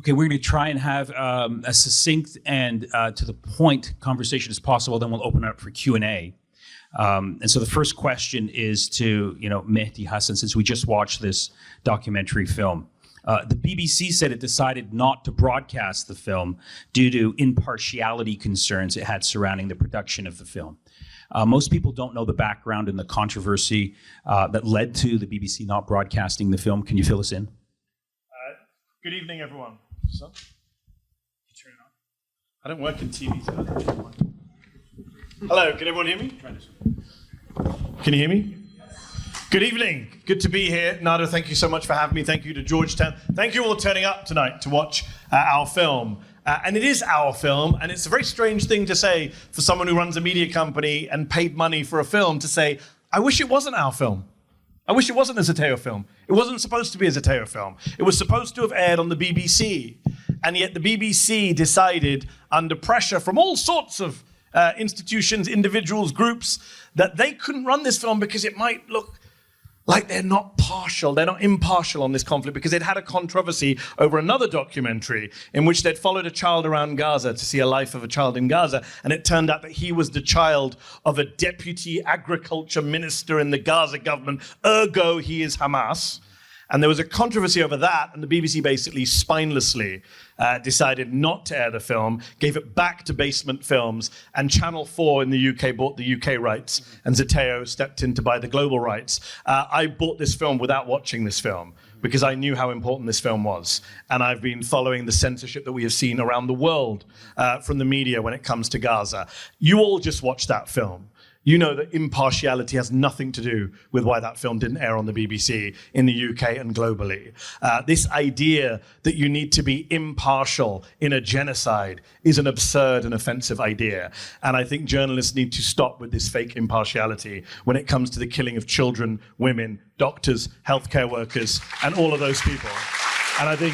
Okay, we're going to try and have a succinct and to the point conversation as possible. Then we'll open it up for Q&A. And so the first question is to Mehdi Hasan, since we just watched this documentary film. The BBC said it decided not to broadcast the film due to impartiality concerns it had surrounding the production of the film. Most people don't know the background and the controversy that led to the BBC not broadcasting the film. Can you fill us in? Good evening, everyone. So, turn it on. I don't work in TV. So hello, can everyone hear me? Can you hear me? Good evening. Good to be here. Nader, thank you so much for having me. Thank you to Georgetown. Thank you all for turning up tonight to watch our film. And it is our film, and it's a very strange thing to say for someone who runs a media company and paid money for a film to say, I wish it wasn't our film. I wish it wasn't a Zeteo film. It wasn't supposed to be a Zeteo film. It was supposed to have aired on the BBC. And yet the BBC decided, under pressure from all sorts of institutions, individuals, groups, that they couldn't run this film because it might look like they're not partial, they're not impartial on this conflict, because they'd had a controversy over another documentary in which they'd followed a child around Gaza to see a life of a child in Gaza, and it turned out that he was the child of a deputy agriculture minister in the Gaza government, ergo he is Hamas. And there was a controversy over that, and the BBC basically spinelessly decided not to air the film, gave it back to Basement Films, and Channel 4 in the UK bought the UK rights, and Zeteo stepped in to buy the global rights. I bought this film without watching this film, because I knew how important this film was. And I've been following the censorship that we have seen around the world from the media when it comes to Gaza. You all just watched that film. You know that impartiality has nothing to do with why that film didn't air on the BBC in the UK and globally. This idea that you need to be impartial in a genocide is an absurd and offensive idea. And I think journalists need to stop with this fake impartiality when it comes to the killing of children, women, doctors, healthcare workers, and all of those people. And I think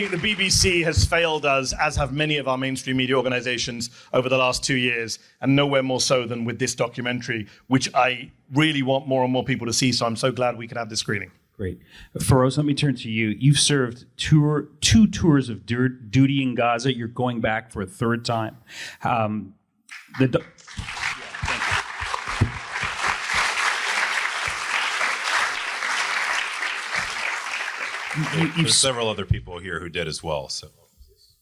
the BBC has failed us, as have many of our mainstream media organizations over the last 2 years, and nowhere more so than with this documentary, which I really want more and more people to see, so I'm so glad we could have this screening. Great. Feroze, let me turn to you. You've served two tours of duty in Gaza. You're going back for a third time. There's several other people here who did as well. So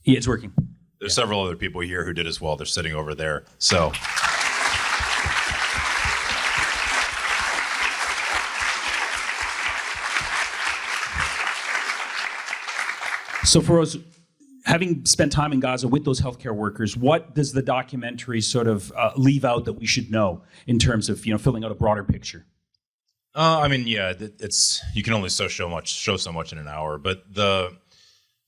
yeah, it's working. There's several other people here who did as well. They're sitting over there. So Feroze, having spent time in Gaza with those healthcare workers, what does the documentary sort of leave out that we should know in terms of filling out a broader picture? It's you can only show so much in an hour. But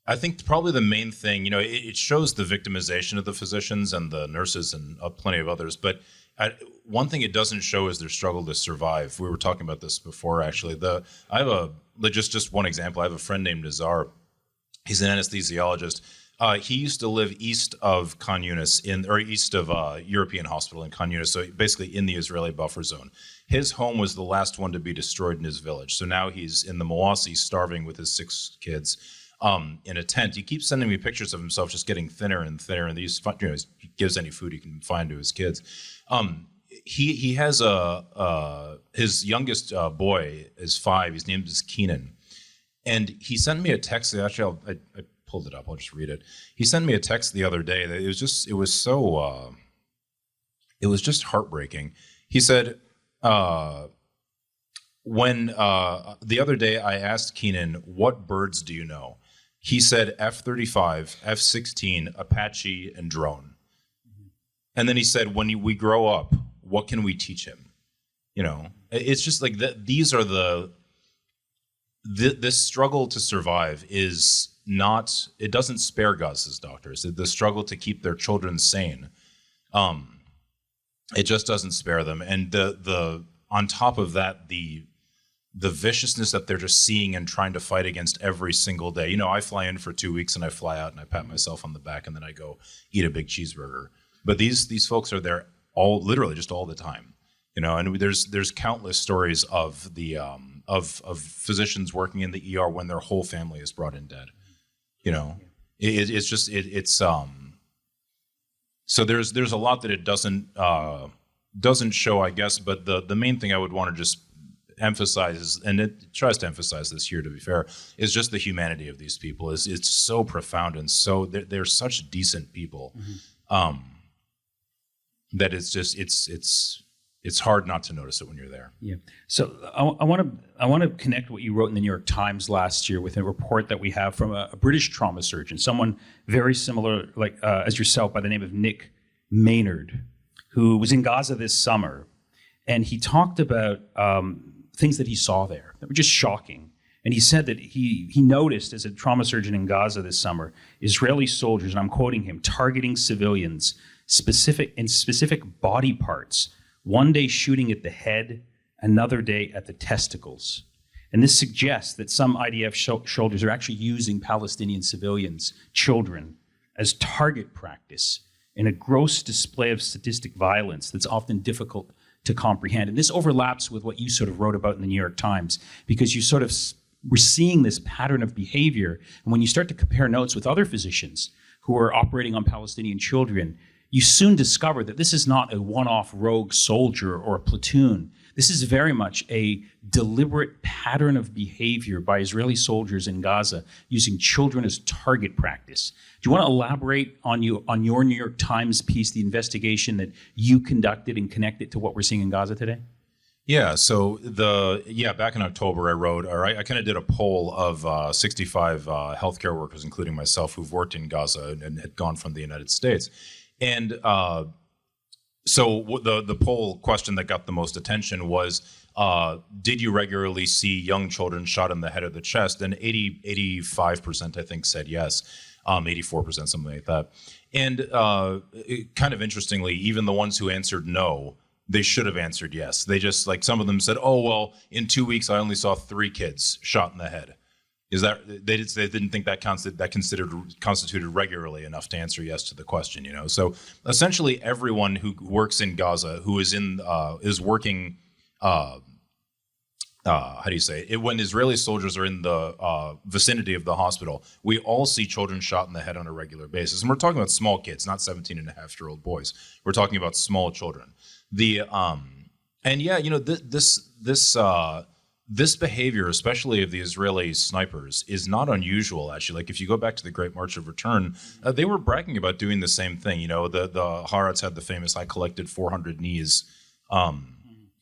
I think probably the main thing, it shows the victimization of the physicians and the nurses and plenty of others. But one thing it doesn't show is their struggle to survive. We were talking about this before, actually. I have just one example. I have a friend named Nazar. He's an anesthesiologist. He used to live east of Khan Yunis, east of European Hospital in Khan Yunis, so basically in the Israeli buffer zone. His home was the last one to be destroyed in his village. So now he's in the Mawasi starving with his 6 kids in a tent. He keeps sending me pictures of himself just getting thinner and thinner, and he gives any food he can find to his kids. He has his youngest boy is 5. His name is Keenan. And he sent me a text. Actually, I pulled it up. I'll just read it. He sent me a text the other day that it was just heartbreaking. He said, when the other day I asked Keenan, what birds do you know? He said F-35, F-16, Apache, and drone. And then he said, when we grow up, what can we teach him? It's just like these are this struggle to survive is not, it doesn't spare Gaza's doctors. The struggle to keep their children sane, it just doesn't spare them. And on top of that, the viciousness that they're just seeing and trying to fight against every single day. I fly in for 2 weeks and I fly out and I pat myself on the back and then I go eat a big cheeseburger. But these folks are there literally just all the time. And there's countless stories of the of physicians working in the ER when their whole family is brought in dead. You know, it's just so there's a lot that it doesn't show, I guess. But the main thing I would want to just emphasize is, and it tries to emphasize this here, to be fair, is just the humanity of these people. It's so profound, and so they're such decent people. That it's just it's hard not to notice it when you're there. Yeah. So I want to connect what you wrote in the New York Times last year with a report that we have from a British trauma surgeon, someone very similar like as yourself, by the name of Nick Maynard, who was in Gaza this summer, and he talked about things that he saw there that were just shocking. And he said that he noticed, as a trauma surgeon in Gaza this summer, Israeli soldiers, and I'm quoting him, targeting civilians specific body parts, one day shooting at the head, another day at the testicles. And this suggests that some IDF soldiers are actually using Palestinian civilians, children, as target practice in a gross display of sadistic violence that's often difficult to comprehend. And this overlaps with what you sort of wrote about in the New York Times, because you sort of we're seeing this pattern of behavior. And when you start to compare notes with other physicians who are operating on Palestinian children, you soon discover that this is not a one-off rogue soldier or a platoon. This is very much a deliberate pattern of behavior by Israeli soldiers in Gaza using children as target practice. Do you want to elaborate on your New York Times piece, the investigation that you conducted, and connect it to what we're seeing in Gaza today? Yeah, so back in October I kind of did a poll of 65 healthcare workers, including myself, who've worked in Gaza and had gone from the United States. And so the poll question that got the most attention was, did you regularly see young children shot in the head or the chest? And 85%, I think, said yes, 84%, something like that. And kind of interestingly, even the ones who answered no, they should have answered yes. They just, like, some of them said, oh, well, in 2 weeks, I only saw 3 kids shot in the head. Is that they didn't think that constituted regularly enough to answer yes to the question, you know? So essentially, everyone who works in Gaza, who is working, how do you say it? When Israeli soldiers are in the vicinity of the hospital, we all see children shot in the head on a regular basis, and we're talking about small kids, not 17-and-a-half-year-old boys. We're talking about small children. And yeah, you know, this behavior, especially of the Israeli snipers, is not unusual, actually. Like, if you go back to the Great March of Return, they were bragging about doing the same thing. You know, the Haaretz had the famous "I collected 400 knees"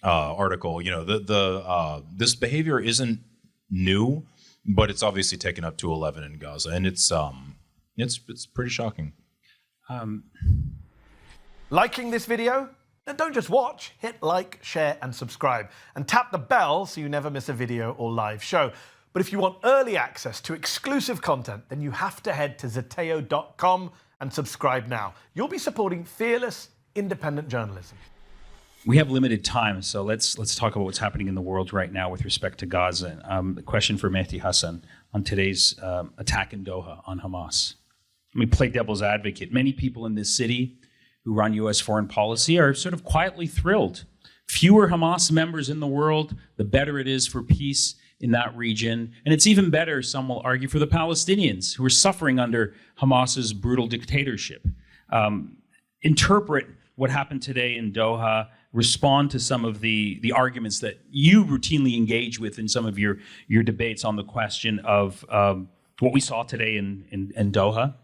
article. You know, this behavior isn't new, but it's obviously taken up to 11 in Gaza, and it's pretty shocking. Liking this video? Then don't just watch, hit like, share, and subscribe. And tap the bell so you never miss a video or live show. But if you want early access to exclusive content, then you have to head to Zeteo.com and subscribe now. You'll be supporting fearless, independent journalism. We have limited time, so let's talk about what's happening in the world right now with respect to Gaza. The question for Mehdi Hasan on today's attack in Doha on Hamas. Let me play devil's advocate. Many people in this city who run U.S. foreign policy are sort of quietly thrilled. Fewer Hamas members in the world, the better it is for peace in that region. And it's even better, some will argue, for the Palestinians who are suffering under Hamas's brutal dictatorship. Interpret what happened today in Doha, respond to some of the arguments that you routinely engage with in some of your debates on the question of what we saw today in Doha.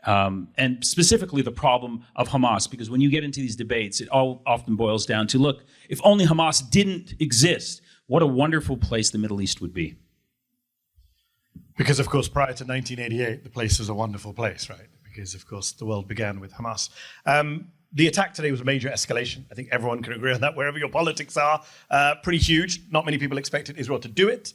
And specifically the problem of Hamas, because when you get into these debates, it all often boils down to, look, if only Hamas didn't exist, what a wonderful place the Middle East would be. Because, of course, prior to 1988, the place was a wonderful place, right? Because, of course, the world began with Hamas. The attack today was a major escalation. I think everyone can agree on that, wherever your politics are. Pretty huge. Not many people expected Israel to do it,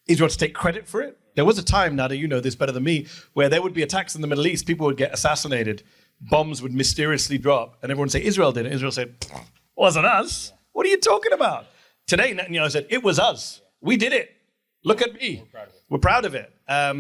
Israel to take credit for it. There was a time, Nader, you know this better than me, where there would be attacks in the Middle East, people would get assassinated, bombs would mysteriously drop, and everyone would say, Israel did it. Israel said, wasn't us. What are you talking about? Today, Netanyahu said, it was us. We did it. Look at me. We're proud of it.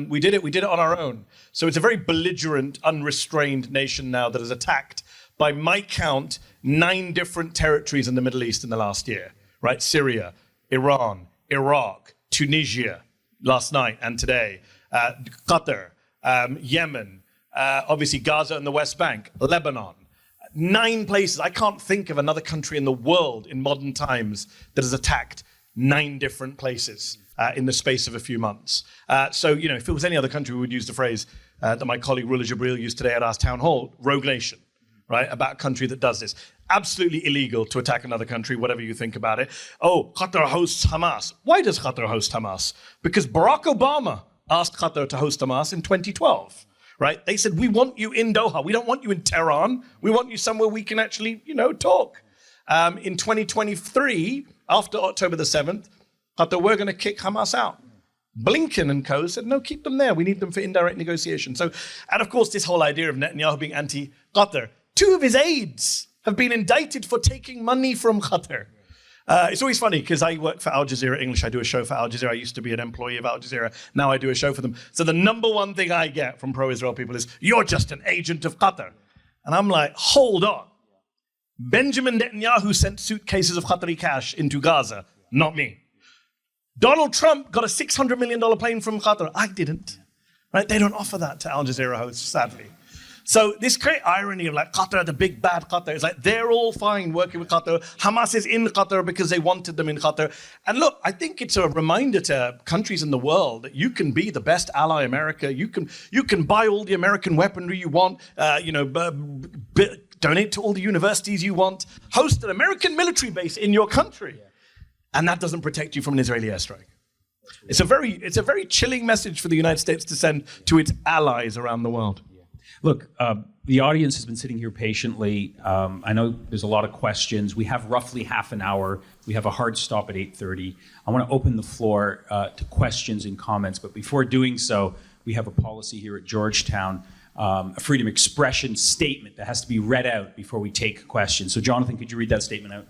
We did it. We did it on our own. So it's a very belligerent, unrestrained nation now that has attacked, by my count, 9 different territories in the Middle East in the last year, right? Syria, Iran, Iraq, Tunisia last night and today, Qatar, Yemen, obviously Gaza and the West Bank, Lebanon. 9 places. I can't think of another country in the world in modern times that has attacked 9 different places in the space of a few months. So, if it was any other country, we would use the phrase that my colleague Rula Jibril used today at our town hall, rogue nation, right? About a country that does this. Absolutely illegal to attack another country, whatever you think about it. Oh, Qatar hosts Hamas. Why does Qatar host Hamas? Because Barack Obama asked Qatar to host Hamas in 2012. Right? They said, we want you in Doha. We don't want you in Tehran. We want you somewhere we can actually, talk. In 2023, after October the 7th, Qatar, we're going to kick Hamas out. Blinken and co said, no, keep them there. We need them for indirect negotiation. So, and of course, this whole idea of Netanyahu being anti-Qatar. 2 of his aides have been indicted for taking money from Qatar. It's always funny because I work for Al Jazeera English. I do a show for Al Jazeera. I used to be an employee of Al Jazeera. Now I do a show for them. So the number one thing I get from pro-Israel people is, you're just an agent of Qatar. And I'm like, hold on. Benjamin Netanyahu sent suitcases of Qatari cash into Gaza, not me. Donald Trump got a $600 million plane from Qatar. I didn't. Right? They don't offer that to Al Jazeera hosts, sadly. So this great irony of Qatar, the big bad Qatar, is they're all fine working with Qatar. Hamas is in Qatar because they wanted them in Qatar. And look, I think it's a reminder to countries in the world that you can be the best ally America. You can buy all the American weaponry you want, donate to all the universities you want, host an American military base in your country. And that doesn't protect you from an Israeli airstrike. It's a very chilling message for the United States to send to its allies around the world. Look, the audience has been sitting here patiently. I know there's a lot of questions. We have roughly half an hour. We have a hard stop at 8:30. I want to open the floor to questions and comments. But before doing so, we have a policy here at Georgetown, a freedom of expression statement that has to be read out before we take questions. So Jonathan, could you read that statement out?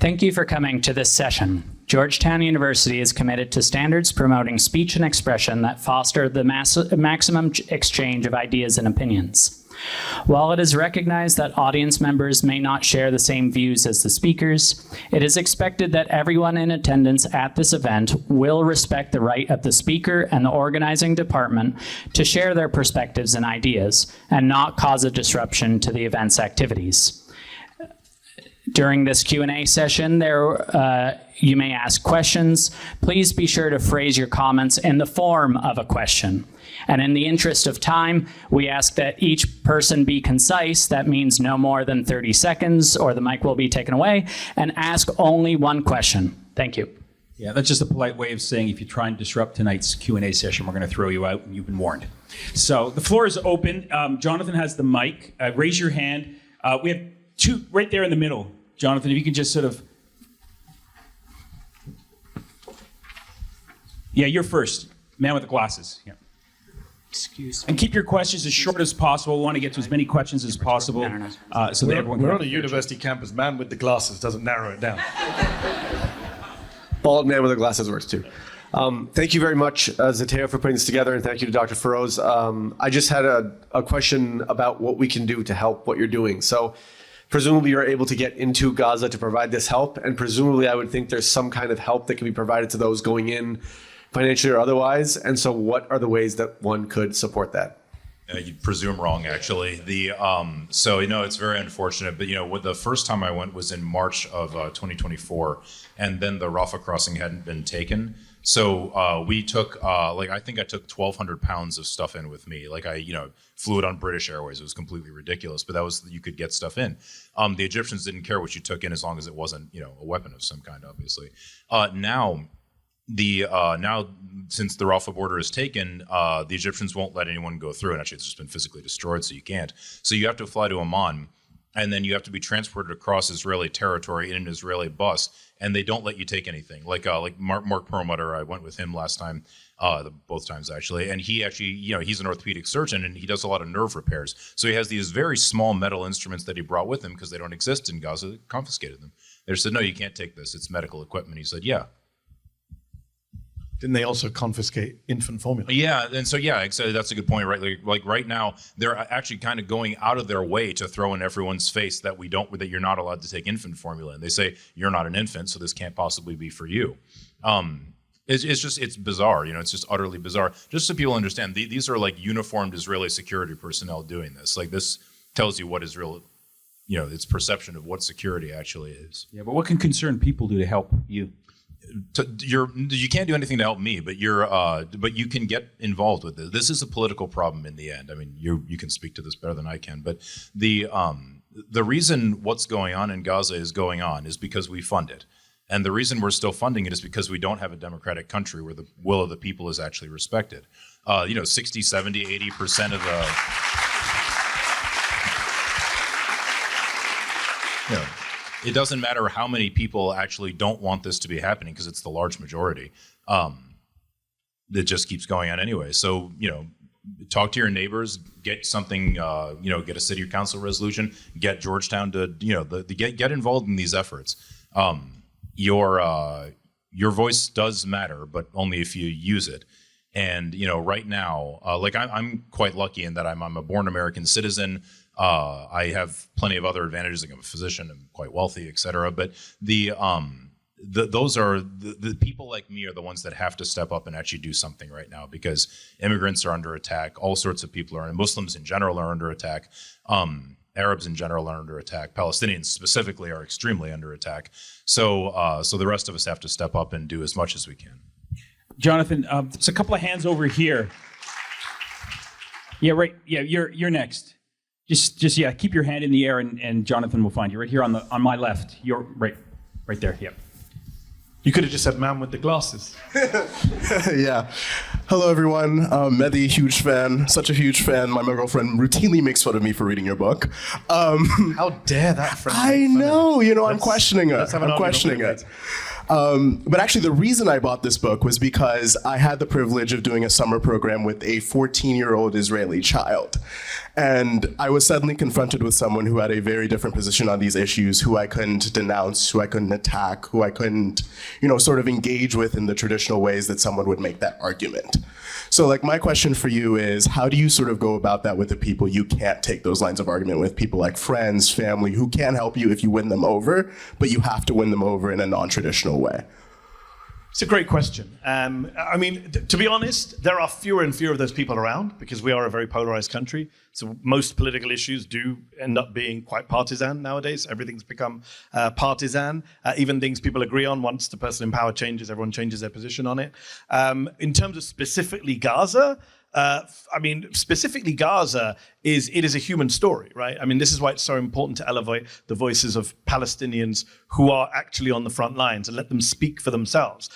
Thank you for coming to this session. Georgetown University is committed to standards promoting speech and expression that foster the maximum exchange of ideas and opinions. While it is recognized that audience members may not share the same views as the speakers, it is expected that everyone in attendance at this event will respect the right of the speaker and the organizing department to share their perspectives and ideas and not cause a disruption to the event's activities. During this Q&A session, you may ask questions. Please be sure to phrase your comments in the form of a question. And in the interest of time, we ask that each person be concise. That means no more than 30 seconds or the mic will be taken away, and ask only one question. Thank you. Yeah, that's just a polite way of saying if you try and disrupt tonight's Q&A session, we're going to throw you out, and you've been warned. So the floor is open. Jonathan has the mic. Raise your hand. We have 2 right there in the middle. Jonathan, if you can just sort of... Yeah, you're first. Man with the glasses. Yeah. Excuse me. And keep your questions as short as possible. We want to get to as many questions as possible so that everyone can... We're on a university campus. Man with the glasses doesn't narrow it down. Bald man with the glasses works too. Thank you very much, Zeteo, for putting this together, and thank you to Dr. Feroze. I just had a question about what we can do to help what you're doing. So presumably you're able to get into Gaza to provide this help, and presumably I would think there's some kind of help that can be provided to those going in financially or otherwise. And so what are the ways that one could support that? You presume wrong, actually. So it's very unfortunate, but the first time I went was in March of 2024, and then the Rafah crossing hadn't been taken. So we took I think I took 1,200 pounds of stuff in with me. I flew it on British Airways. It was completely ridiculous, but that was, you could get stuff in. The Egyptians didn't care what you took in as long as it wasn't a weapon of some kind, obviously. Now since the Rafah border is taken, the Egyptians won't let anyone go through, and actually it's just been physically destroyed, so you can't. So you have to fly to Amman, and then you have to be transported across Israeli territory in an Israeli bus, and they don't let you take anything. Like Mark Perlmutter, I went with him last time, both times actually, and he actually, he's an orthopedic surgeon, and he does a lot of nerve repairs. So he has these very small metal instruments that he brought with him because they don't exist in Gaza, confiscated them. They said, no, you can't take this, it's medical equipment. He said, yeah. Didn't they also confiscate infant formula? Yeah, and so exactly, that's a good point, right? Like right now, they're actually kind of going out of their way to throw in everyone's face that you're not allowed to take infant formula, and they say you're not an infant, so this can't possibly be for you. It's bizarre. It's just utterly bizarre. Just so people understand, these are like uniformed Israeli security personnel doing this. Like, this tells you what Israel, its perception of what security actually is. Yeah, but what can concerned people do to help you? You can't do anything to help me, but you can get involved with this. This is a political problem in the end. I mean, you can speak to this better than I can, but the reason what's going on in Gaza is going on is because we fund it. And the reason we're still funding it is because we don't have a democratic country where the will of the people is actually respected. 60, 70, 80% of the... It doesn't matter how many people actually don't want this to be happening, because it's the large majority. That just keeps going on anyway. So, talk to your neighbors, get something, get a city council resolution, get Georgetown to, get involved in these efforts. Your voice does matter, but only if you use it. And, right now, I'm quite lucky in that I'm a born American citizen. I have plenty of other advantages. Like, I'm a physician, I'm quite wealthy, et cetera. But those are the people like me are the ones that have to step up and actually do something right now, because immigrants are under attack. All sorts of people are, and Muslims in general are under attack. Arabs in general are under attack. Palestinians specifically are extremely under attack. So the rest of us have to step up and do as much as we can. Jonathan, there's a couple of hands over here. Yeah, right. Yeah, you're next. Just keep your hand in the air, and Jonathan will find you right here on my left. You're right there. Yeah. You could have just said "man with the glasses." Yeah. Hello, everyone. Mehdi, huge fan. Such a huge fan. My girlfriend routinely makes fun of me for reading your book. How dare that friend? I know. I'm questioning it. I'm questioning it. But actually, the reason I bought this book was because I had the privilege of doing a summer program with a 14-year-old Israeli child. And I was suddenly confronted with someone who had a very different position on these issues, who I couldn't denounce, who I couldn't attack, who I couldn't, sort of engage with in the traditional ways that someone would make that argument. So, my question for you is, how do you sort of go about that with the people you can't take those lines of argument with? People like friends, family, who can help you if you win them over, but you have to win them over in a non-traditional way? It's a great question. To be honest, there are fewer and fewer of those people around, because we are a very polarized country. So most political issues do end up being quite partisan nowadays. Everything's become partisan. Even things people agree on, once the person in power changes, everyone changes their position on it. In terms of specifically Gaza, specifically Gaza it is a human story, right? This is why it's so important to elevate the voices of Palestinians who are actually on the front lines and let them speak for themselves.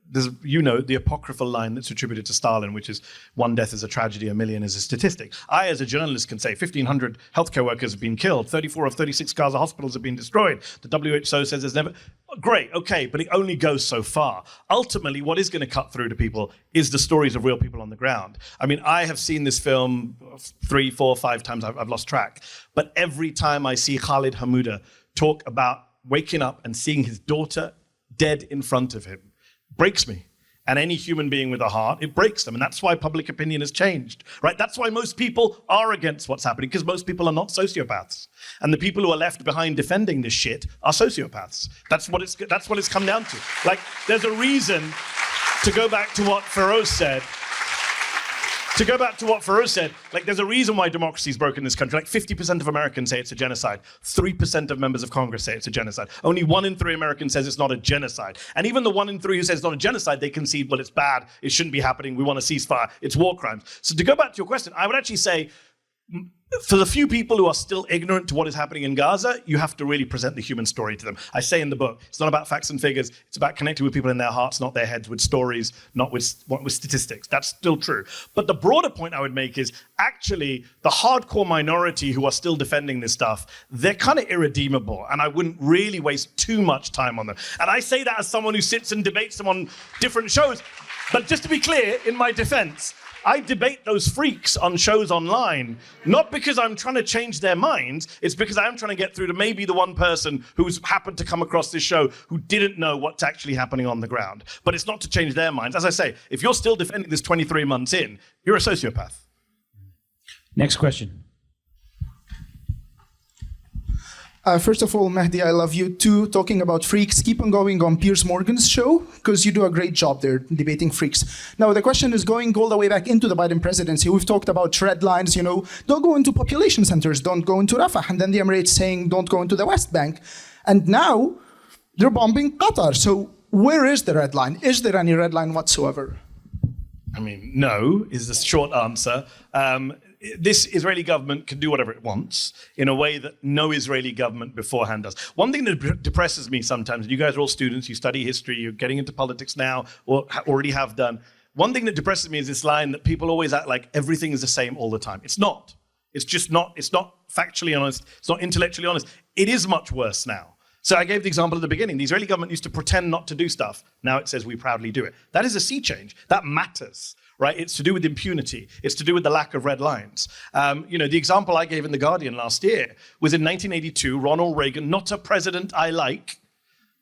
There's, the apocryphal line that's attributed to Stalin, which is one death is a tragedy, a million is a statistic. I, as a journalist, can say 1,500 healthcare workers have been killed, 34 of 36 Gaza hospitals have been destroyed. The WHO says there's never... Great, okay, but it only goes so far. Ultimately, what is going to cut through to people is the stories of real people on the ground. I have seen this film 3, 4, 5 times, I've lost track. But every time I see Khalid Hamouda talk about waking up and seeing his daughter dead in front of him, breaks me. And any human being with a heart, it breaks them. And that's why public opinion has changed, right? That's why most people are against what's happening, because most people are not sociopaths. And the people who are left behind defending this shit are sociopaths. That's what it's come down to. There's a reason, to go back to what Feroze said, there's a reason why democracy is broken in this country. 50% of Americans say it's a genocide. 3% of members of Congress say it's a genocide. Only 1 in 3 Americans says it's not a genocide. And even the 1 in 3 who says it's not a genocide, they concede, well, it's bad, it shouldn't be happening, we want a ceasefire, it's war crimes. So to go back to your question, I would actually say, for the few people who are still ignorant to what is happening in Gaza, you have to really present the human story to them. I say in the book, it's not about facts and figures, it's about connecting with people in their hearts, not their heads, with stories, not with statistics. That's still true. But the broader point I would make is, actually, the hardcore minority who are still defending this stuff, they're kind of irredeemable, and I wouldn't really waste too much time on them. And I say that as someone who sits and debates them on different shows. But just to be clear, in my defense, I debate those freaks on shows online, not because I'm trying to change their minds, it's because I am trying to get through to maybe the one person who's happened to come across this show who didn't know what's actually happening on the ground. But it's not to change their minds. As I say, if you're still defending this 23 months in, you're a sociopath. Next question. First of all, Mehdi, I love you too. Talking about freaks, keep on going on Piers Morgan's show, because you do a great job there debating freaks. Now, the question is going all the way back into the Biden presidency. We've talked about red lines, don't go into population centers, don't go into Rafah. And then the Emirates saying, don't go into the West Bank. And now they're bombing Qatar. So where is the red line? Is there any red line whatsoever? I mean, no is the short answer. This Israeli government can do whatever it wants in a way that no Israeli government beforehand does. One thing that depresses me sometimes, and you guys are all students, you study history, you're getting into politics now, or already have done. One thing that depresses me is this line that people always act like everything is the same all the time. It's not. It's just not. It's not factually honest. It's not intellectually honest. It is much worse now. So I gave the example at the beginning. The Israeli government used to pretend not to do stuff. Now it says we proudly do it. That is a sea change. That matters. Right? It's to do with impunity. It's to do with the lack of red lines. The example I gave in The Guardian last year was in 1982, Ronald Reagan, not a president I like,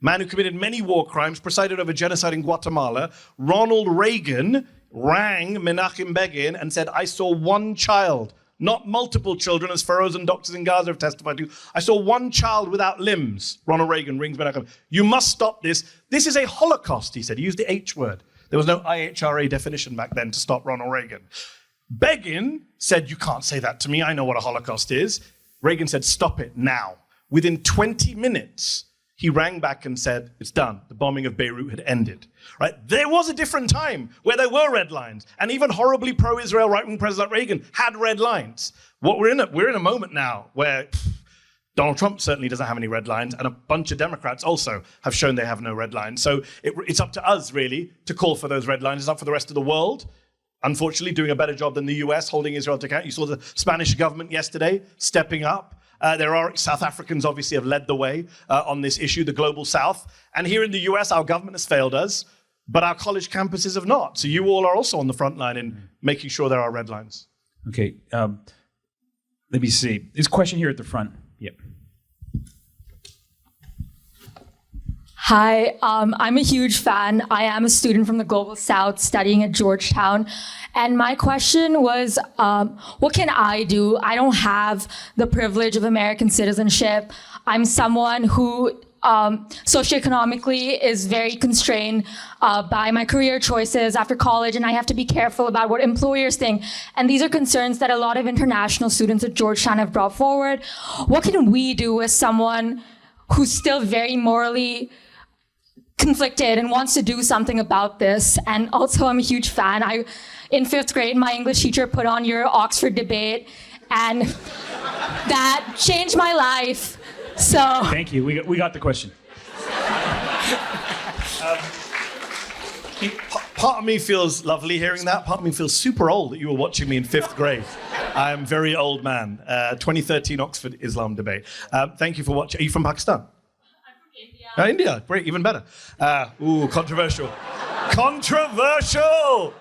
man who committed many war crimes, presided over genocide in Guatemala. Ronald Reagan rang Menachem Begin and said, I saw one child, not multiple children, as Feroze and doctors in Gaza have testified to. I saw one child without limbs. Ronald Reagan rings Menachem. You must stop this. This is a Holocaust, he said. He used the H word. There was no IHRA definition back then to stop Ronald Reagan. Begin said, you can't say that to me. I know what a Holocaust is. Reagan said, stop it now. Within 20 minutes, he rang back and said, it's done. The bombing of Beirut had ended. Right? There was a different time where there were red lines. And even horribly pro-Israel right-wing President Reagan had red lines. We're in a moment now where Donald Trump certainly doesn't have any red lines, and a bunch of Democrats also have shown they have no red lines. So it's up to us, really, to call for those red lines. It's up for the rest of the world, unfortunately, doing a better job than the US, holding Israel to account. You saw the Spanish government yesterday stepping up. South Africans obviously have led the way on this issue, the global South. And here in the US, our government has failed us, but our college campuses have not. So you all are also on the front line in making sure there are red lines. Okay, let me see. There's a question here at the front. Yep. Hi, I'm a huge fan. I am a student from the Global South studying at Georgetown. And my question was, what can I do? I don't have the privilege of American citizenship. I'm someone who socioeconomically is very constrained by my career choices after college, and I have to be careful about what employers think. And these are concerns that a lot of international students at Georgetown have brought forward. What can we do as someone who's still very morally conflicted and wants to do something about this? And also, I'm a huge fan. In 5th grade, my English teacher put on your Oxford debate, and that changed my life. So thank you. We got the question. Part of me feels lovely hearing that. Part of me feels super old that you were watching me in 5th grade. I am a very old man. 2013 Oxford Islam debate. Thank you for watching. Are you from Pakistan? I'm from India. India, great, even better. Controversial. Controversial!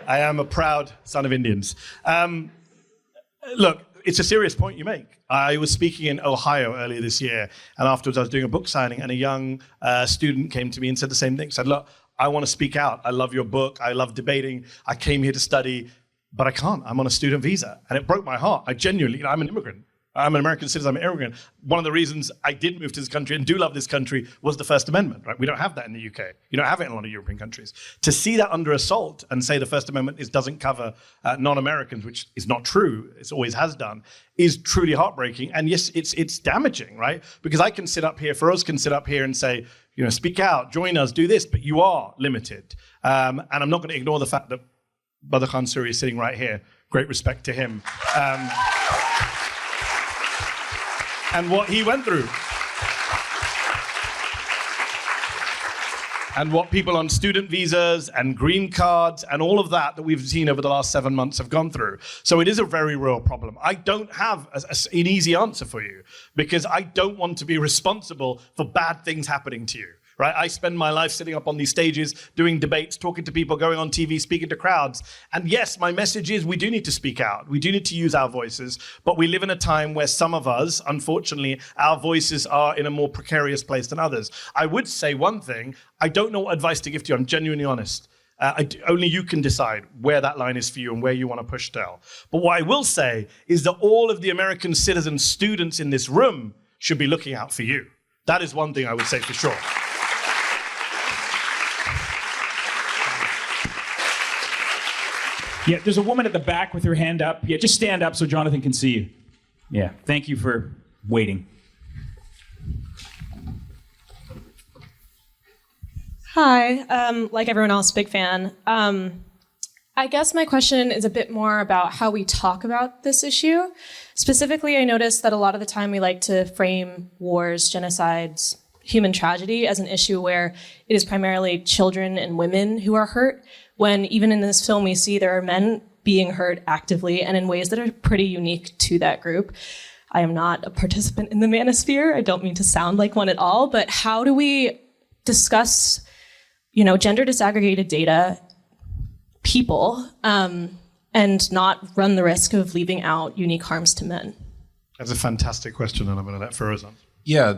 I am a proud son of Indians. Look, it's a serious point you make. I was speaking in Ohio earlier this year, and afterwards I was doing a book signing, and a young student came to me and said the same thing. Said, look, I want to speak out. I love your book. I love debating. I came here to study, but I can't. I'm on a student visa. And it broke my heart. I genuinely, I'm an immigrant. I'm an American citizen, I'm an immigrant. One of the reasons I did move to this country and do love this country was the First Amendment, right? We don't have that in the UK. You don't have it in a lot of European countries. To see that under assault and say the First Amendment doesn't cover non-Americans, which is not true, it always has done, is truly heartbreaking. And yes, it's damaging, right? Because I can sit up here, Feroze can sit up here and say, speak out, join us, do this, but you are limited. And I'm not going to ignore the fact that Badr Khan Suri is sitting right here. Great respect to him. And what he went through. And what people on student visas and green cards and all of that we've seen over the last 7 months have gone through. So it is a very real problem. I don't have an easy answer for you because I don't want to be responsible for bad things happening to you. Right? I spend my life sitting up on these stages, doing debates, talking to people, going on TV, speaking to crowds. And yes, my message is we do need to speak out. We do need to use our voices. But we live in a time where some of us, unfortunately, our voices are in a more precarious place than others. I would say one thing. I don't know what advice to give to you. I'm genuinely honest. Only you can decide where that line is for you and where you want to push till. But what I will say is that all of the American citizen students in this room should be looking out for you. That is one thing I would say for sure. Yeah, there's a woman at the back with her hand up. Yeah, just stand up so Jonathan can see you. Yeah, thank you for waiting. Hi, like everyone else, big fan. I guess my question is a bit more about how we talk about this issue. Specifically, I noticed that a lot of the time we like to frame wars, genocides, human tragedy as an issue where it is primarily children and women who are hurt, when even in this film we see there are men being hurt actively and in ways that are pretty unique to that group. I am not a participant in the manosphere. I don't mean to sound like one at all, but how do we discuss, gender disaggregated data, people, and not run the risk of leaving out unique harms to men? That's a fantastic question, and I'm going to let Feroze answer. Yeah,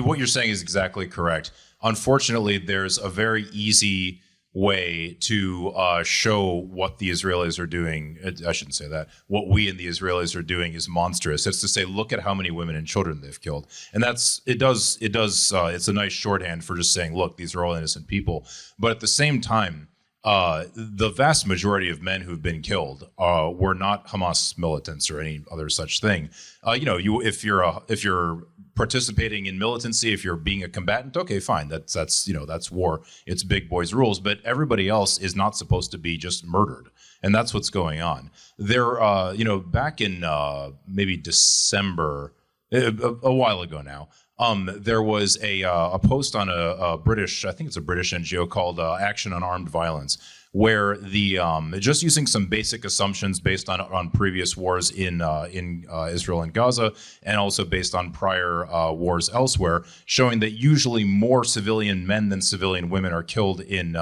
what you're saying is exactly correct. Unfortunately, there's a very easy way to show what the Israelis are doing. I shouldn't say that. What we and the Israelis are doing is monstrous. It's to say, look at how many women and children they've killed, and it's a nice shorthand for just saying, look, these are all innocent people. But at the same time, the vast majority of men who've been killed were not Hamas militants or any other such thing. If you're participating in militancy, if you're being a combatant, okay, fine. That's war. It's big boys rules. But everybody else is not supposed to be just murdered, and that's what's going on. There, back in maybe December, a while ago now. There was a post on a British, I think it's a British NGO called Action on Armed Violence, where the just using some basic assumptions based on previous wars in Israel and Gaza, and also based on prior wars elsewhere, showing that usually more civilian men than civilian women are killed in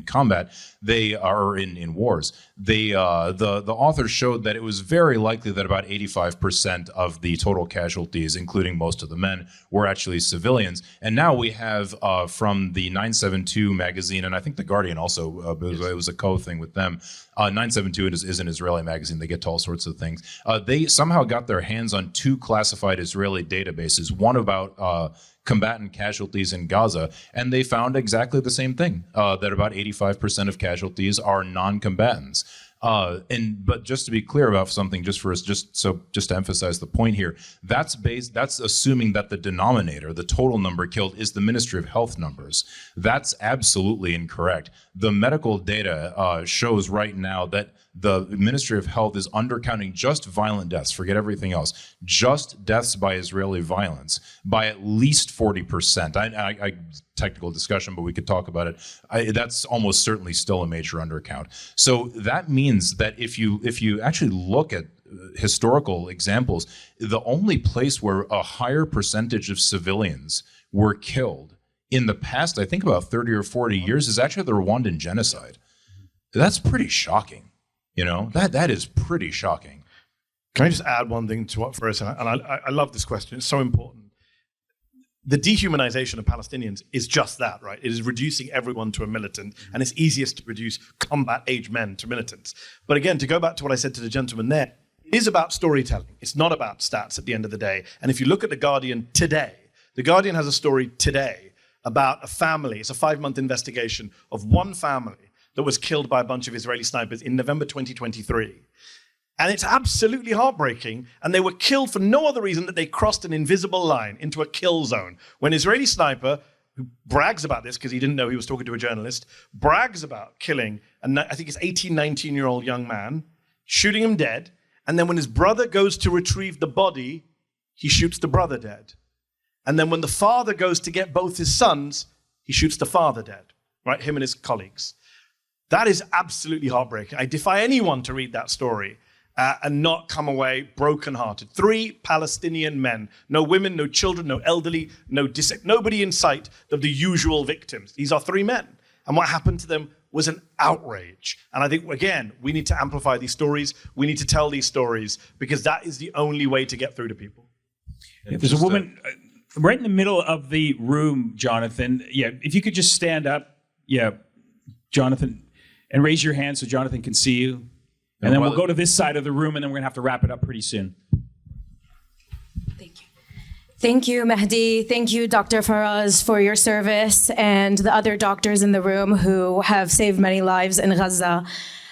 combat. They are in wars. The authors showed that it was very likely that about 85% of the total casualties, including most of the men, were actually civilians. And now we have from the 972 magazine, and I think the Guardian also, it was a co-thing with them. 972 is an Israeli magazine. They get to all sorts of things. They somehow got their hands on two classified Israeli databases, one about combatant casualties in Gaza, and they found exactly the same thing, that about 85% of casualties are non-combatants. But just to be clear about something, just to emphasize the point here, that's assuming that the denominator, the total number killed, is the Ministry of Health numbers. That's absolutely incorrect. The medical data shows right now that the Ministry of Health is undercounting just violent deaths, forget everything else, just deaths by Israeli violence by at least 40%. I technical discussion, but we could talk about it. That's almost certainly still a major undercount. So that means that if you actually look at historical examples, the only place where a higher percentage of civilians were killed in the past, I think about 30 or 40 years, is actually the Rwandan genocide. That's pretty shocking. That is pretty shocking. Can I just add one thing to what Feroze said? And I love this question. It's so important. The dehumanization of Palestinians is just that, right? It is reducing everyone to a militant, and it's easiest to reduce combat-age men to militants. But again, to go back to what I said to the gentleman there, it is about storytelling. It's not about stats at the end of the day. And if you look at The Guardian today, The Guardian has a story today about a family. It's a 5-month investigation of one family that was killed by a bunch of Israeli snipers in November 2023. And it's absolutely heartbreaking. And they were killed for no other reason that they crossed an invisible line into a kill zone. When an Israeli sniper, who brags about this because he didn't know he was talking to a journalist, brags about killing, I think it's 18, 19-year-old young man, shooting him dead. And then when his brother goes to retrieve the body, he shoots the brother dead. And then when the father goes to get both his sons, he shoots the father dead, right? Him and his colleagues. That is absolutely heartbreaking. I defy anyone to read that story and not come away brokenhearted. 3 Palestinian men, no women, no children, no elderly, nobody in sight of the usual victims. These are 3 men. And what happened to them was an outrage. And I think, again, we need to amplify these stories. We need to tell these stories because that is the only way to get through to people. There's a woman right in the middle of the room, Jonathan. Yeah, if you could just stand up. Yeah, Jonathan. And raise your hand so Jonathan can see you. And then we'll go to this side of the room, and then we're going to have to wrap it up pretty soon. Thank you, Mehdi. Thank you, Dr. Feroze, for your service and the other doctors in the room who have saved many lives in Gaza.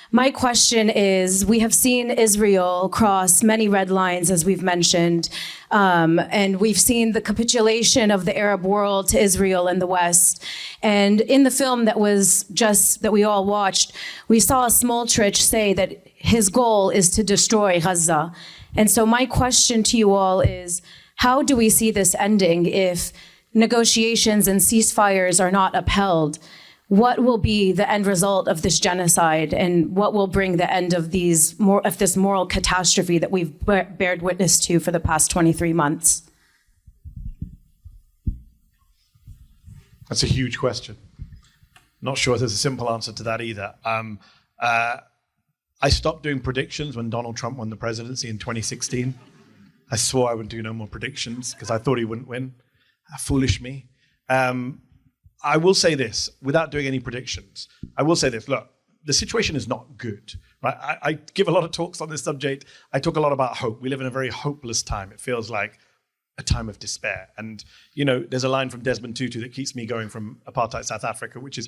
My question is, we have seen Israel cross many red lines, as we've mentioned, and we've seen the capitulation of the Arab world to Israel in the West. And in the film that we all watched, we saw Smotrich say that his goal is to destroy Gaza. And so my question to you all is, how do we see this ending if negotiations and ceasefires are not upheld? What will be the end result of this genocide, and what will bring the end of this moral catastrophe that we've bared witness to for the past 23 months? That's a huge question. Not sure there's a simple answer to that either. I stopped doing predictions when Donald Trump won the presidency in 2016. I swore I would do no more predictions because I thought he wouldn't win. Foolish me. I will say this, without doing any predictions, I will say this, look, the situation is not good, right? I give a lot of talks on this subject. I talk a lot about hope. We live in a very hopeless time. It feels like a time of despair. And, there's a line from Desmond Tutu that keeps me going from apartheid South Africa, which is,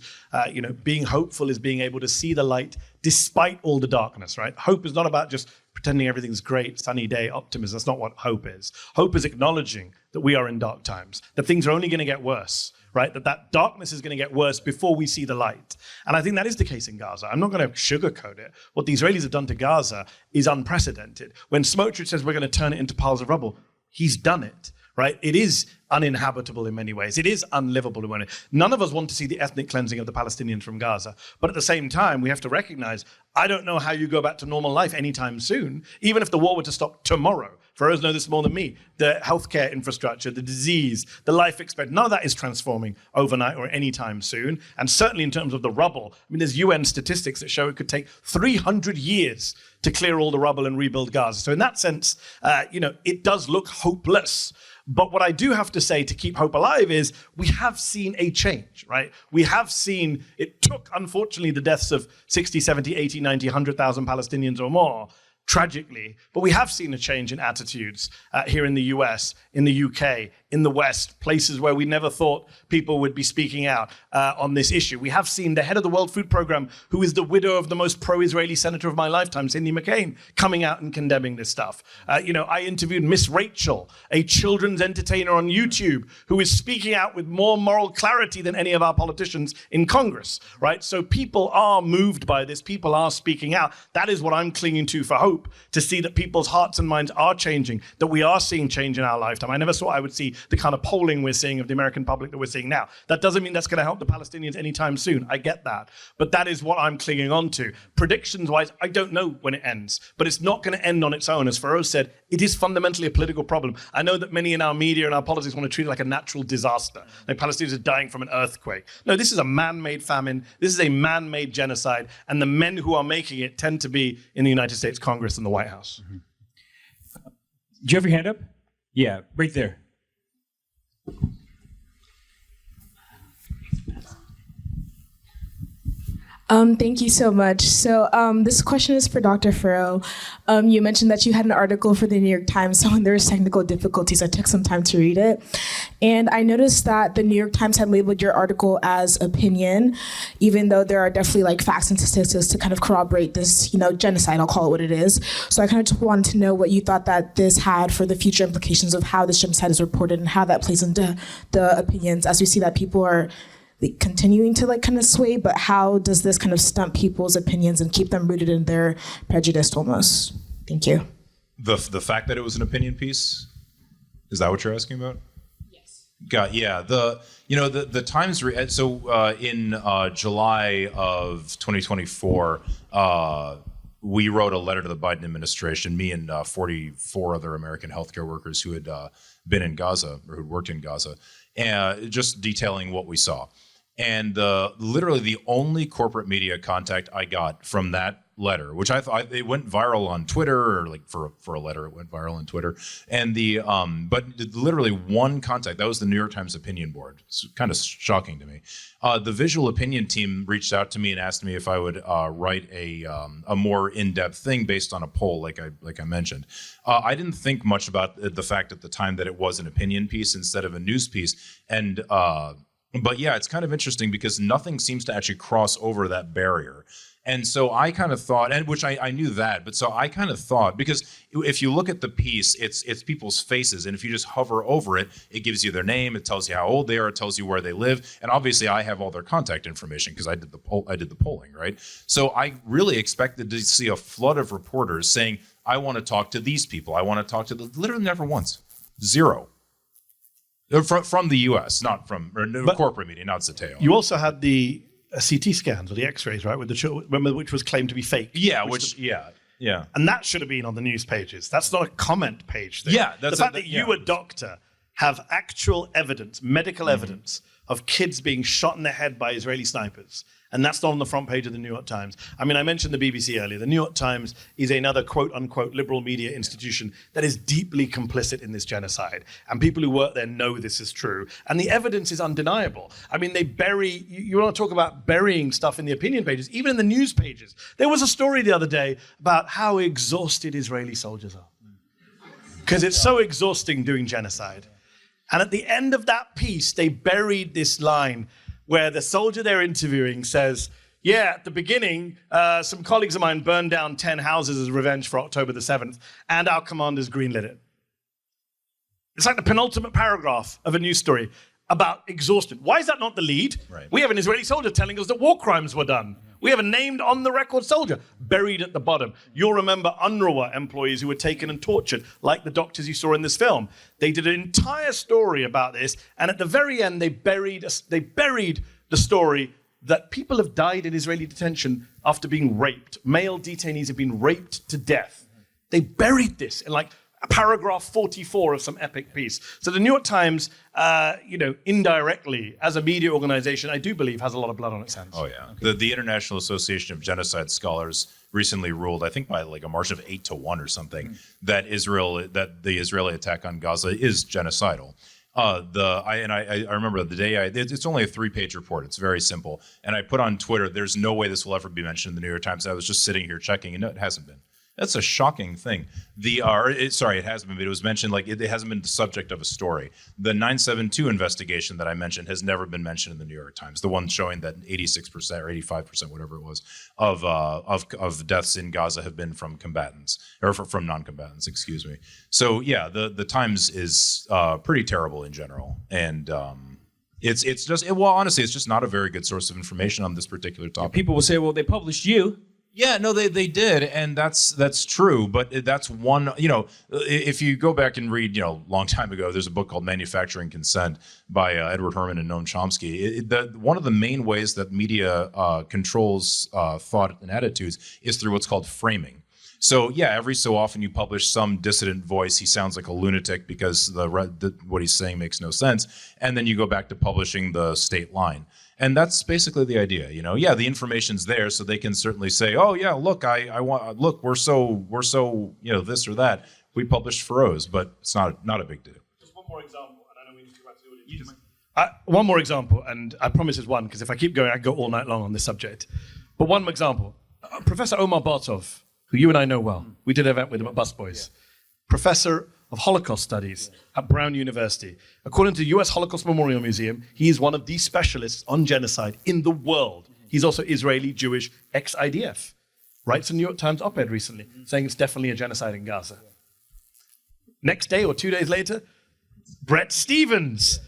being hopeful is being able to see the light despite all the darkness, right? Hope is not about just pretending everything's great, sunny day, optimism. That's not what hope is. Hope is acknowledging that we are in dark times, that things are only going to get worse, right? That darkness is going to get worse before we see the light. And I think that is the case in Gaza. I'm not going to sugarcoat it. What the Israelis have done to Gaza is unprecedented. When Smotrich says we're going to turn it into piles of rubble, he's done it, right? It is uninhabitable in many ways. It is unlivable in many ways. None of us want to see the ethnic cleansing of the Palestinians from Gaza. But at the same time, we have to recognize, I don't know how you go back to normal life anytime soon, even if the war were to stop tomorrow. Feroze knows this more than me. The healthcare infrastructure, the disease, the life expectancy, none of that is transforming overnight or anytime soon. And certainly in terms of the rubble, there's UN statistics that show it could take 300 years to clear all the rubble and rebuild Gaza. So in that sense, it does look hopeless. But what I do have to say to keep hope alive is we have seen a change, right? We have seen, it took, unfortunately, the deaths of 60, 70, 80, 90, 100,000 Palestinians or more, tragically, but we have seen a change in attitudes here in the US, in the UK, in the West, places where we never thought people would be speaking out on this issue. We have seen the head of the World Food Programme, who is the widow of the most pro-Israeli senator of my lifetime, Cindy McCain, coming out and condemning this stuff. I interviewed Miss Rachel, a children's entertainer on YouTube, who is speaking out with more moral clarity than any of our politicians in Congress, right? So people are moved by this. People are speaking out. That is what I'm clinging to for hope, to see that people's hearts and minds are changing, that we are seeing change in our lifetime. I never thought I would see the kind of polling we're seeing of the American public that we're seeing now. That doesn't mean that's going to help the Palestinians anytime soon. I get that. But that is what I'm clinging on to. Predictions-wise, I don't know when it ends. But it's not going to end on its own. As Feroze said, it is fundamentally a political problem. I know that many in our media and our politics want to treat it like a natural disaster. Like Palestinians are dying from an earthquake. No, this is a man-made famine. This is a man-made genocide. And the men who are making it tend to be in the United States Congress and the White House. Mm-hmm. Do you have your hand up? Yeah, right there. Thank you so much. So this question is for Dr. Feroze. You mentioned that you had an article for the New York Times, so when there was technical difficulties, I took some time to read it. And I noticed that the New York Times had labeled your article as opinion, even though there are definitely facts and statistics to kind of corroborate this, genocide, I'll call it what it is. So I kind of just wanted to know what you thought that this had for the future implications of how this genocide is reported and how that plays into the opinions, as we see that people are continuing to kind of sway, but how does this kind of stump people's opinions and keep them rooted in their prejudice almost? Thank you. The fact that it was an opinion piece, is that what you're asking about? Yes. Yeah. The Times. In July of 2024, we wrote a letter to the Biden administration, me and 44 other American healthcare workers who had been in Gaza or who worked in Gaza, just detailing what we saw. And literally the only corporate media contact I got from that letter, which I thought it went viral on Twitter, or like for a letter, it went viral on Twitter. And but literally one contact, that was the New York Times opinion board. It's kind of shocking to me. The visual opinion team reached out to me and asked me if I would write a more in-depth thing based on a poll, like I mentioned. I didn't think much about the fact at the time that it was an opinion piece instead of a news piece. And but yeah, it's kind of interesting because nothing seems to actually cross over that barrier. And so I kind of thought, and which I knew that, but so I kind of thought, because if you look at the piece, it's people's faces, and if you just hover over it, it gives you their name, it tells you how old they are, it tells you where they live, and obviously I have all their contact information because I did the polling, right? So I really expected to see a flood of reporters saying, I want to talk to these people, I want to talk to literally never once, zero. From the U.S., not from corporate media, not Zeteo. You also had the CT scans or the X-rays, right? With the remember, which was claimed to be fake. Yeah, yeah. And that should have been on the news pages. That's not a comment page thing. Yeah, the fact that you, a doctor, have actual evidence, medical evidence of kids being shot in the head by Israeli snipers, and that's not on the front page of the New York Times. I mean, I mentioned the BBC earlier. The New York Times is another quote-unquote liberal media institution that is deeply complicit in this genocide, and people who work there know this is true, and the evidence is undeniable. I mean, they bury, you want to talk about burying stuff in the opinion pages, even in the news pages. There was a story the other day about how exhausted Israeli soldiers are, because it's so exhausting doing genocide. And at the end of that piece, they buried this line where the soldier they're interviewing says, yeah, at the beginning, some colleagues of mine burned down 10 houses as revenge for October the 7th, and our commanders greenlit it. It's like the penultimate paragraph of a news story about exhaustion. Why is that not the lead? Right. We have an Israeli soldier telling us that war crimes were done. We have a named on-the-record soldier buried at the bottom. You'll remember UNRWA employees who were taken and tortured, like the doctors you saw in this film. They did an entire story about this, and at the very end, they buried the story that people have died in Israeli detention after being raped. Male detainees have been raped to death. They buried this in like paragraph 44 of some epic piece. So the New York Times, indirectly, as a media organization, I do believe has a lot of blood on its hands. Oh yeah. Okay. The International Association of Genocide Scholars recently ruled, I think by like a margin of 8-1 or something, that the Israeli attack on Gaza is genocidal. I remember the day it's only a 3-page report. It's very simple. And I put on Twitter, there's no way this will ever be mentioned in the New York Times. I was just sitting here checking, and no, it hasn't been. That's a shocking thing. It has been, but it was mentioned, like it hasn't been the subject of a story. The 9/72 investigation that I mentioned has never been mentioned in the New York Times. The one showing that 86% or 85%, whatever it was, of deaths in Gaza have been from combatants, or from non-combatants, excuse me. So yeah, the Times is pretty terrible in general, and honestly, it's just not a very good source of information on this particular topic. People will say, well, they published you. Yeah, no, they did, and that's true. But that's one, if you go back and read, a long time ago, there's a book called Manufacturing Consent by Edward Herman and Noam Chomsky. One of the main ways that media controls thought and attitudes is through what's called framing. So yeah, every so often you publish some dissident voice. He sounds like a lunatic because what he's saying makes no sense, and then you go back to publishing the state line. And that's basically the idea, Yeah, the information's there, so they can certainly say, "Oh yeah, look, we're so this or that." We published Feroze, but it's not a big deal. Just one more example, and I know we need to go back to the audience. One more example, and I promise it's one, because if I keep going, I can go all night long on this subject. But one example, Professor Omar Bartov, who you and I know well, we did an event with him at Busboys, Professor of Holocaust Studies at Brown University. According to the US Holocaust Memorial Museum, he is one of the specialists on genocide in the world. He's also Israeli, Jewish, ex-IDF. Writes a New York Times op-ed recently saying it's definitely a genocide in Gaza. Next day or 2 days later, Bret Stephens,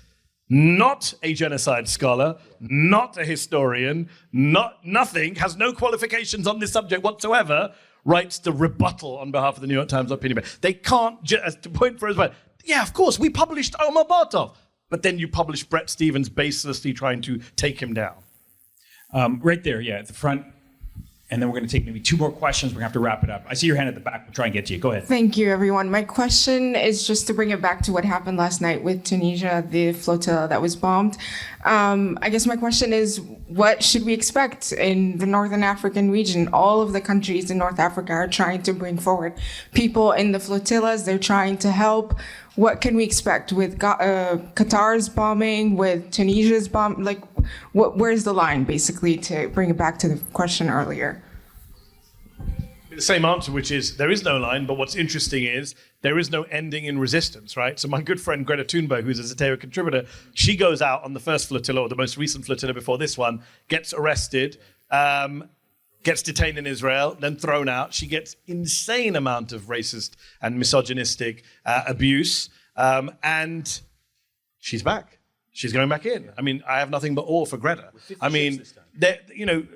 not a genocide scholar, not a historian, nothing, has no qualifications on this subject whatsoever, writes the rebuttal on behalf of the New York Times opinion. They can't, as to point for his way, yeah, of course, we published Omar Bartov, but then you published Bret Stephens baselessly trying to take him down. Right there, yeah, at the front. And then we're going to take maybe 2 more questions. We're going to have to wrap it up. I see your hand at the back. We'll try and get to you. Go ahead. Thank you, everyone. My question is just to bring it back to what happened last night with Tunisia, the flotilla that was bombed. I guess my question is, what should we expect in the Northern African region? All of the countries in North Africa are trying to bring forward people in the flotillas. They're trying to help. What can we expect with Qatar's bombing, with Tunisia's bomb? Like, where's the line, basically, to bring it back to the question earlier? The same answer, which is there is no line, but what's interesting is there is no ending in resistance, right? So my good friend Greta Thunberg, who's a Zeteo contributor, she goes out on the first flotilla, or the most recent flotilla before this one, gets arrested, gets detained in Israel, then thrown out. She gets insane amount of racist and misogynistic abuse, and she's back. She's going back in. I mean, I have nothing but awe for Greta. I mean,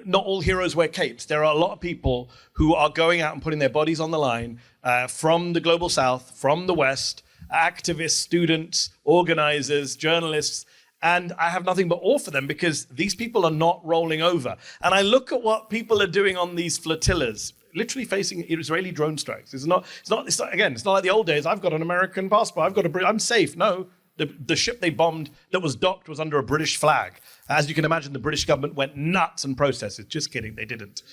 not all heroes wear capes. There are a lot of people who are going out and putting their bodies on the line from the global south, from the west, activists, students, organizers, journalists, and I have nothing but awe for them because these people are not rolling over. And I look at what people are doing on these flotillas, literally facing Israeli drone strikes. It's not like the old days. I've got an American passport. I'm safe. No. The ship they bombed that was docked was under a British flag. As you can imagine, the British government went nuts and protested. Just kidding, they didn't.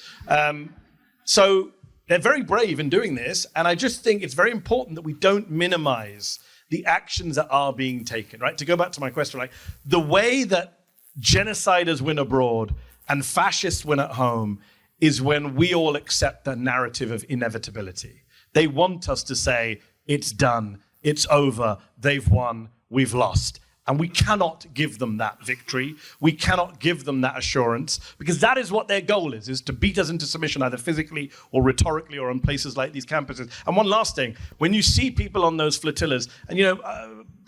So they're very brave in doing this, and I just think it's very important that we don't minimize the actions that are being taken, right? To go back to my question, like the way that genociders win abroad and fascists win at home is when we all accept the narrative of inevitability. They want us to say, it's done, it's over, they've won, we've lost. And we cannot give them that victory. We cannot give them that assurance because that is what their goal is to beat us into submission either physically or rhetorically or on places like these campuses. And one last thing, when you see people on those flotillas and,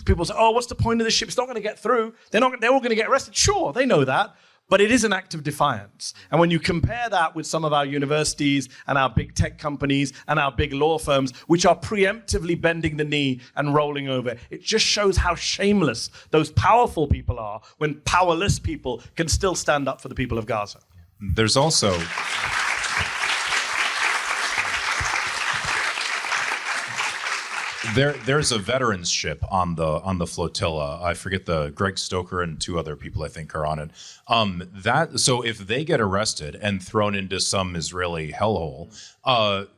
people say, oh, what's the point of this ship? It's not going to get through. They're all going to get arrested. Sure, they know that. But it is an act of defiance. And when you compare that with some of our universities and our big tech companies and our big law firms, which are preemptively bending the knee and rolling over, it just shows how shameless those powerful people are when powerless people can still stand up for the people of Gaza. There's also... There's a veterans ship on the flotilla. I forget Greg Stoker and 2 other people I think are on it. So if they get arrested and thrown into some Israeli hellhole,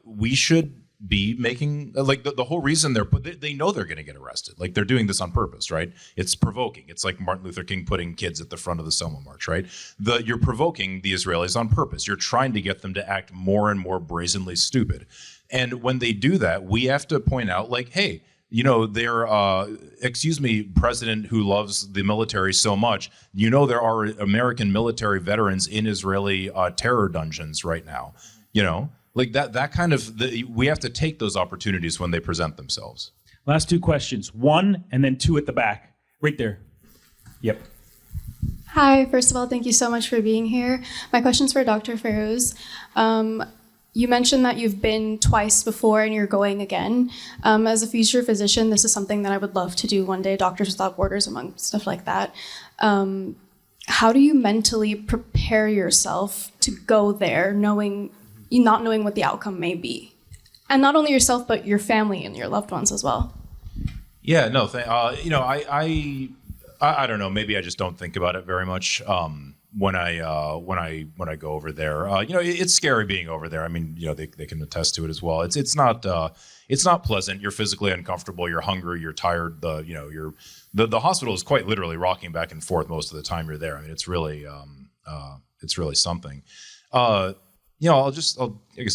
we should be making like the whole reason they know they're going to get arrested. Like they're doing this on purpose, right? It's provoking. It's like Martin Luther King putting kids at the front of the Selma March, right? You're provoking the Israelis on purpose. You're trying to get them to act more and more brazenly stupid. And when they do that, we have to point out, like, hey, they're, excuse me, president who loves the military so much, there are American military veterans in Israeli terror dungeons right now, like that kind of, we have to take those opportunities when they present themselves. Last 2 questions, 1 and then 2 at the back, right there. Yep. Hi, first of all, thank you so much for being here. My question's for Dr. Feroze. You mentioned that you've been twice before and you're going again. As a future physician, this is something that I would love to do one day, Doctors Without Borders, among stuff like that. How do you mentally prepare yourself to go there, not knowing what the outcome may be? And not only yourself, but your family and your loved ones as well. Yeah, no, I don't know, maybe I just don't think about it very much. When I go over there, it's scary being over there. I mean, they can attest to it as well. It's not pleasant. You're physically uncomfortable. You're hungry. You're tired. The hospital is quite literally rocking back and forth most of the time you're there. I mean, it's really something. I guess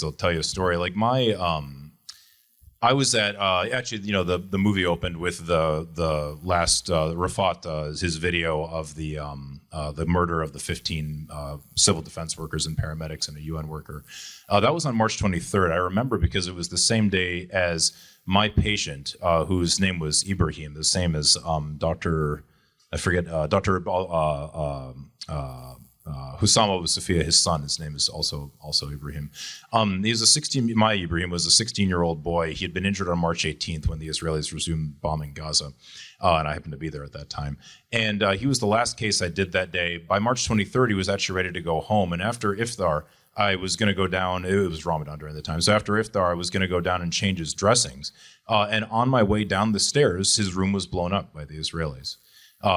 I'll tell you a story. Like I was at actually, the movie opened with the last Rafat, his video of the murder of the 15 civil defense workers and paramedics and a UN worker. That was on March 23rd. I remember because it was the same day as my patient, whose name was Ibrahim, the same as Dr. I forget, Dr. Hussam Abu Safia, his son. His name is also Ibrahim. My Ibrahim was a 16-year-old boy. He had been injured on March 18th when the Israelis resumed bombing Gaza, and I happened to be there at that time. And he was the last case I did that day. By March 23rd, he was actually ready to go home. And after Iftar, I was going to go down. It was Ramadan during the time. So after Iftar, I was going to go down and change his dressings. And on my way down the stairs, his room was blown up by the Israelis.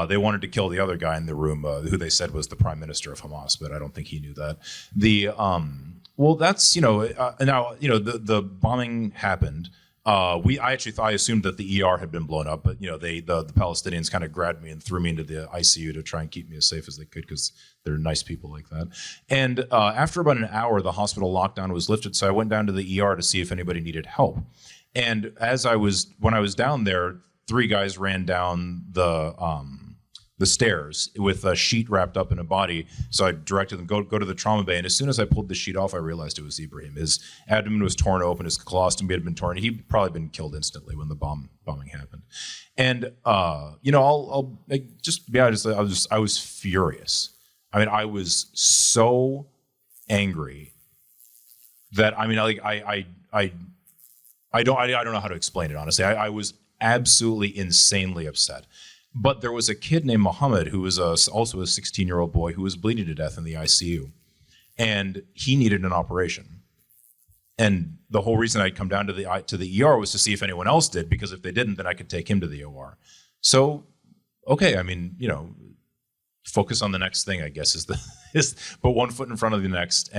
They wanted to kill the other guy in the room, who they said was the prime minister of Hamas, but I don't think he knew that. That's, now, the bombing happened. I assumed that the ER had been blown up, but the Palestinians kind of grabbed me and threw me into the ICU to try and keep me as safe as they could, because they're nice people like that. And after about an hour, the hospital lockdown was lifted, so I went down to the ER to see if anybody needed help. And when I was down there, 3 guys ran down the stairs with a sheet wrapped up in a body. So I directed them, go to the trauma bay. And as soon as I pulled the sheet off, I realized it was Ibrahim. His abdomen was torn open, his colostomy had been torn. He'd probably been killed instantly when the bombing happened. And I'll just be honest, I was furious. I mean, I was so angry that I don't know how to explain it, honestly. I was absolutely insanely upset. But there was a kid named Mohammed who was also a 16-year-old boy who was bleeding to death in the ICU. And he needed an operation. And the whole reason I'd come down to the ER was to see if anyone else did, because if they didn't, then I could take him to the OR. So, okay, focus on the next thing, I guess, is put one foot in front of the next.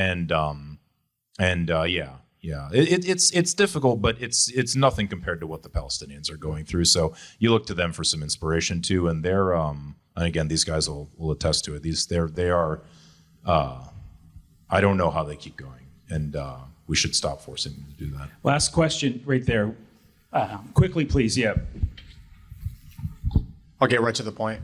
Yeah, it's difficult, but it's nothing compared to what the Palestinians are going through. So you look to them for some inspiration too, and they're and again, these guys will attest to it. They are I don't know how they keep going, and we should stop forcing them to do that. Last question, right there, quickly, please. Yeah. I'll get right to the point.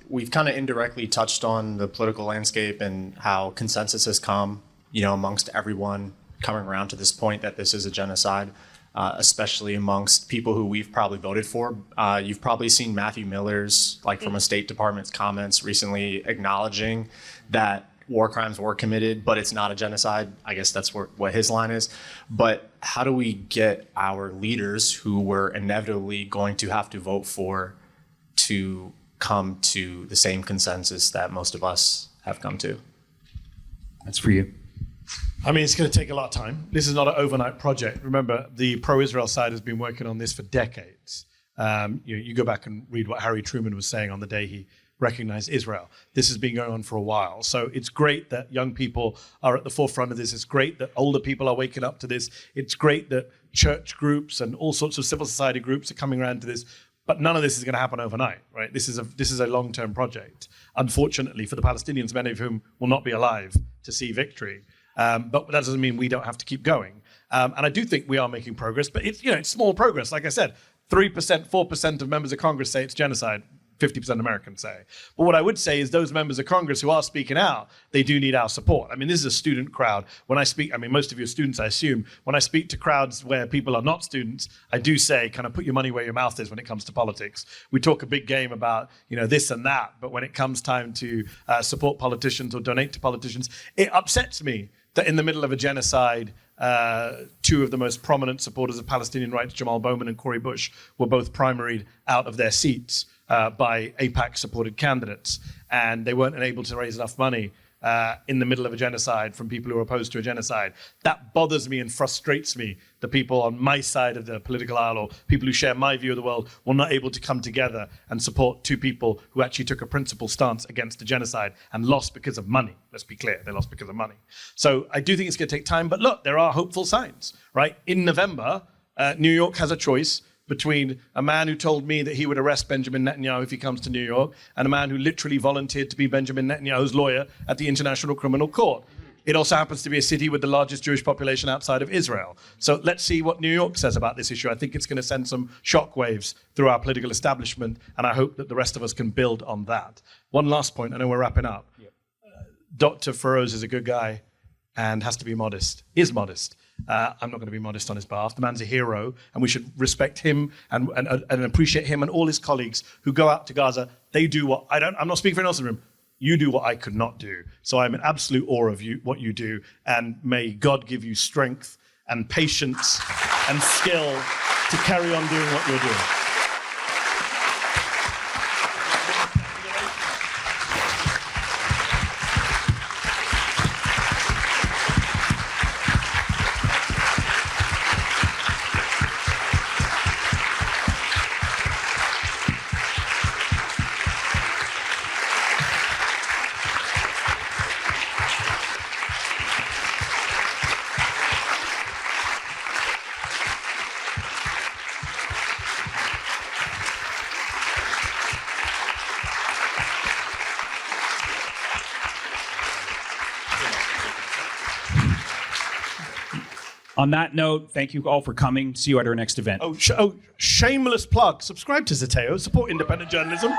We've kind of indirectly touched on the political landscape and how consensus has come, amongst everyone, coming around to this point that this is a genocide, especially amongst people who we've probably voted for. You've probably seen Matthew Miller's, from a State Department's comments recently acknowledging that war crimes were committed, but it's not a genocide. I guess that's what his line is. But how do we get our leaders, who we're inevitably going to have to vote for, to come to the same consensus that most of us have come to? That's for you. It's going to take a lot of time. This is not an overnight project. Remember, the pro-Israel side has been working on this for decades. You go back and read what Harry Truman was saying on the day he recognized Israel. This has been going on for a while. So it's great that young people are at the forefront of this. It's great that older people are waking up to this. It's great that church groups and all sorts of civil society groups are coming around to this. But none of this is going to happen overnight, right? This is a long-term project. Unfortunately, for the Palestinians, many of whom will not be alive to see victory. But that doesn't mean we don't have to keep going. And I do think we are making progress, but it's small progress. Like I said, 3%, 4% of members of Congress say it's genocide. 50% Americans say. But what I would say is those members of Congress who are speaking out, they do need our support. This is a student crowd. When I speak, most of you are students, I assume. When I speak to crowds where people are not students, I do say, kind of put your money where your mouth is when it comes to politics. We talk a big game about, this and that, but when it comes time to support politicians or donate to politicians, it upsets me that in the middle of a genocide, 2 of the most prominent supporters of Palestinian rights, Jamal Bowman and Cori Bush, were both primaried out of their seats by AIPAC-supported candidates. And they weren't able to raise enough money in the middle of a genocide from people who are opposed to a genocide. That bothers me and frustrates me. The people on my side of the political aisle, or people who share my view of the world, were not able to come together and support 2 people who actually took a principled stance against the genocide and lost because of money. Let's be clear, they lost because of money. So I do think it's going to take time, but look, there are hopeful signs, right? In November, New York has a choice between a man who told me that he would arrest Benjamin Netanyahu if he comes to New York, and a man who literally volunteered to be Benjamin Netanyahu's lawyer at the International Criminal Court. It also happens to be a city with the largest Jewish population outside of Israel. So let's see what New York says about this issue. I think it's going to send some shockwaves through our political establishment, and I hope that the rest of us can build on that. One last point, I know we're wrapping up. Dr. Feroze is a good guy and has to be modest, is modest. I'm not going to be modest on his behalf. The man's a hero, and we should respect him and appreciate him and all his colleagues who go out to Gaza. They do what I'm not speaking for anyone else in the room. You do what I could not do. So I'm in absolute awe of you, what you do, and may God give you strength and patience and skill to carry on doing what you're doing. On that note, thank you all for coming. See you at our next event. Shameless plug. Subscribe to Zeteo. Support independent journalism.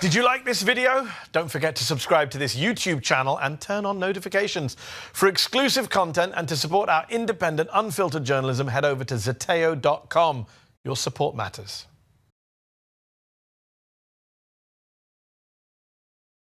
Did you like this video? Don't forget to subscribe to this YouTube channel and turn on notifications. For exclusive content and to support our independent, unfiltered journalism, head over to Zeteo.com. Your support matters.